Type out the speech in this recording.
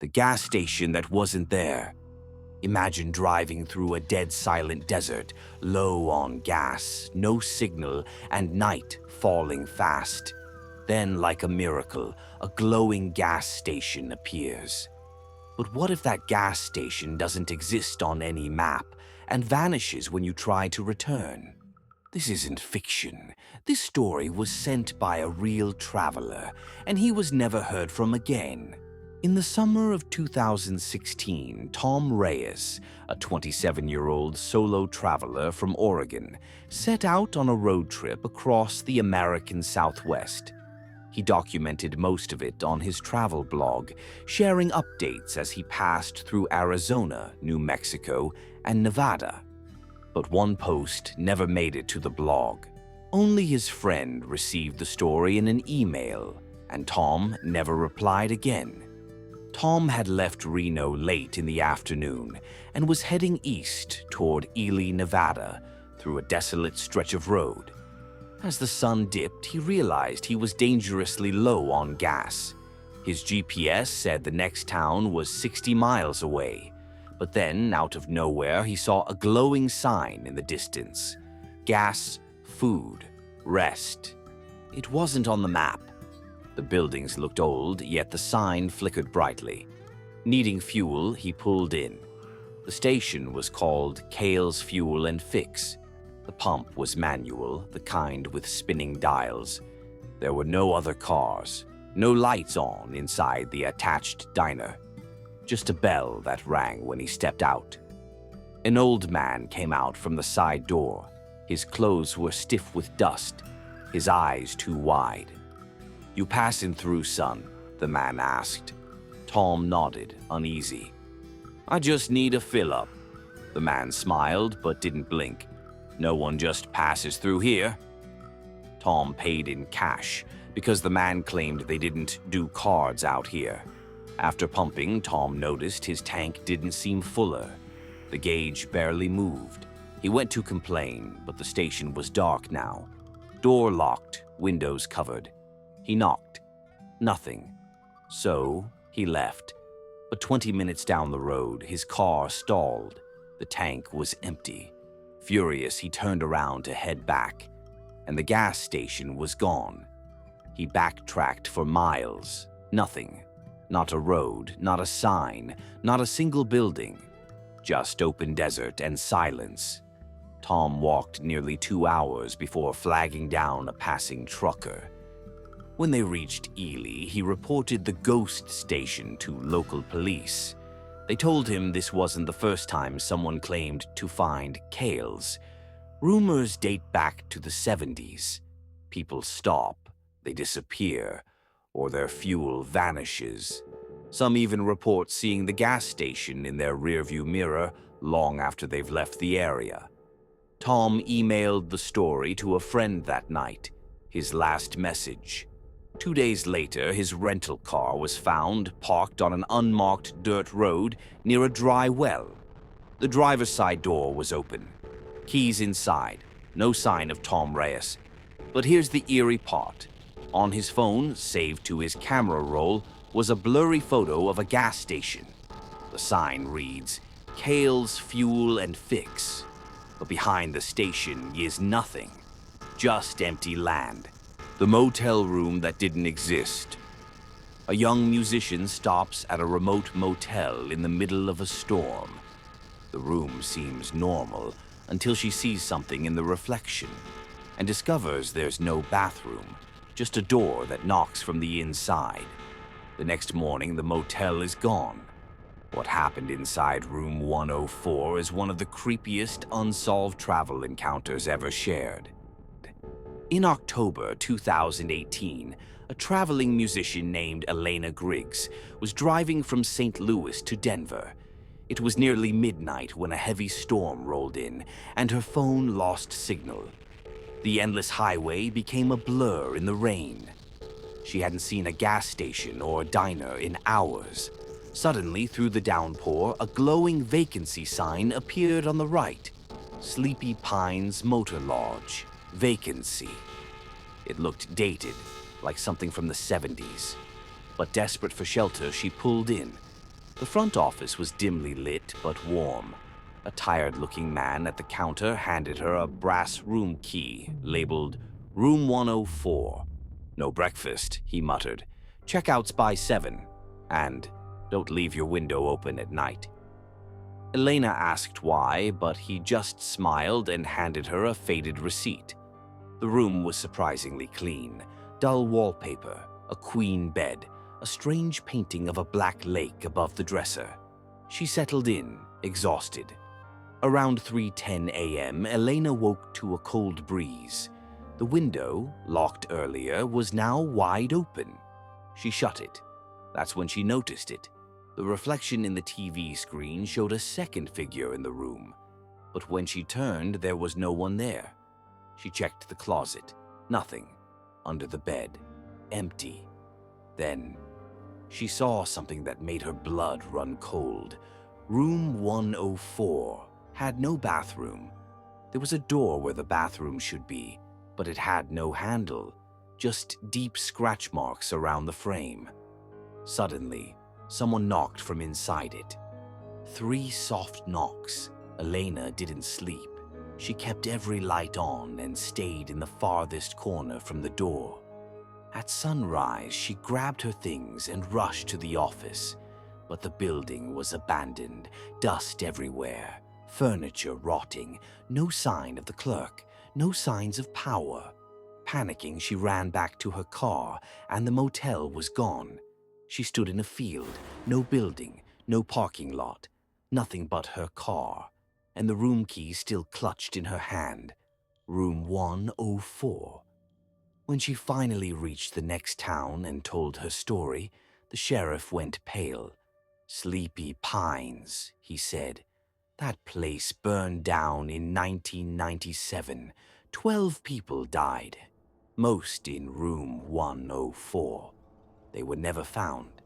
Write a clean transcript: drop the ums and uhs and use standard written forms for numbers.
The gas station that wasn't there. Imagine driving through a dead silent desert, low on gas, no signal, and night falling fast. Then, like a miracle, a glowing gas station appears. But what if that gas station doesn't exist on any map and vanishes when you try to return? This isn't fiction. This story was sent by a real traveler, and he was never heard from again. In the summer of 2016, Tom Reyes, a 27-year-old solo traveler from Oregon, set out on a road trip across the American Southwest. He documented most of it on his travel blog, sharing updates as he passed through Arizona, New Mexico, and Nevada. But one post never made it to the blog. Only his friend received the story in an email, and Tom never replied again. Tom had left Reno late in the afternoon and was heading east toward Ely, Nevada, through a desolate stretch of road. As the sun dipped, he realized he was dangerously low on gas. His GPS said the next town was 60 miles away, but then, out of nowhere, he saw a glowing sign in the distance. Gas, food, rest. It wasn't on the map. The buildings looked old, yet the sign flickered brightly. Needing fuel, he pulled in. The station was called Kale's Fuel and Fix. The pump was manual, the kind with spinning dials. There were no other cars, no lights on inside the attached diner. Just a bell that rang when he stepped out. An old man came out from the side door. His clothes were stiff with dust, his eyes too wide. "You passing through, son?" the man asked. Tom nodded, uneasy. "I just need a fill-up." The man smiled but didn't blink. "No one just passes through here." Tom paid in cash because the man claimed they didn't do cards out here. After pumping, Tom noticed his tank didn't seem fuller. The gauge barely moved. He went to complain, but the station was dark now. Door locked, windows covered. He knocked. Nothing. So he left. But 20 minutes down the road, his car stalled. The tank was empty. Furious, he turned around to head back, and the gas station was gone. He backtracked for miles. Nothing. Not a road, not a sign, not a single building. Just open desert and silence. Tom walked nearly 2 hours before flagging down a passing trucker. When they reached Ely, he reported the ghost station to local police. They told him this wasn't the first time someone claimed to find Kales. Rumors date back to the 70s. People stop, they disappear, or their fuel vanishes. Some even report seeing the gas station in their rearview mirror long after they've left the area. Tom emailed the story to a friend that night, his last message. 2 days later, his rental car was found parked on an unmarked dirt road near a dry well. The driver's side door was open. Keys inside. No sign of Tom Reyes. But here's the eerie part. On his phone, saved to his camera roll, was a blurry photo of a gas station. The sign reads, Kale's Fuel and Fix. But behind the station is nothing. Just empty land. The motel room that didn't exist. A young musician stops at a remote motel in the middle of a storm. The room seems normal until she sees something in the reflection and discovers there's no bathroom, just a door that knocks from the inside. The next morning, the motel is gone. What happened inside room 104 is one of the creepiest unsolved travel encounters ever shared. In October 2018, a traveling musician named Elena Griggs was driving from St. Louis to Denver. It was nearly midnight when a heavy storm rolled in, and her phone lost signal. The endless highway became a blur in the rain. She hadn't seen a gas station or a diner in hours. Suddenly, through the downpour, a glowing vacancy sign appeared on the right. Sleepy Pines Motor Lodge. Vacancy. It looked dated, like something from the 70s. But desperate for shelter, she pulled in. The front office was dimly lit but warm. A tired-looking man at the counter handed her a brass room key labeled Room 104. "No breakfast," he muttered. "Checkouts by 7. And don't leave your window open at night." Elena asked why, but he just smiled and handed her a faded receipt. The room was surprisingly clean. Dull wallpaper, a queen bed, a strange painting of a black lake above the dresser. She settled in, exhausted. Around 3:10 a.m., Elena woke to a cold breeze. The window, locked earlier, was now wide open. She shut it. That's when she noticed it. The reflection in the TV screen showed a second figure in the room. But when she turned, there was no one there. She checked the closet. Nothing. Under the bed. Empty. Then she saw something that made her blood run cold. Room 104 had no bathroom. There was a door where the bathroom should be, but it had no handle, just deep scratch marks around the frame. Suddenly, someone knocked from inside it. 3 soft knocks. Elena didn't sleep. She kept every light on and stayed in the farthest corner from the door. At sunrise, she grabbed her things and rushed to the office. But the building was abandoned, dust everywhere, furniture rotting, no sign of the clerk, no signs of power. Panicking, she ran back to her car, and the motel was gone. She stood in a field, no building, no parking lot, nothing but her car, and the room key still clutched in her hand. Room 104. When she finally reached the next town and told her story, the sheriff went pale. "Sleepy Pines," he said. "That place burned down in 1997. 12 people died, most in room 104. They were never found."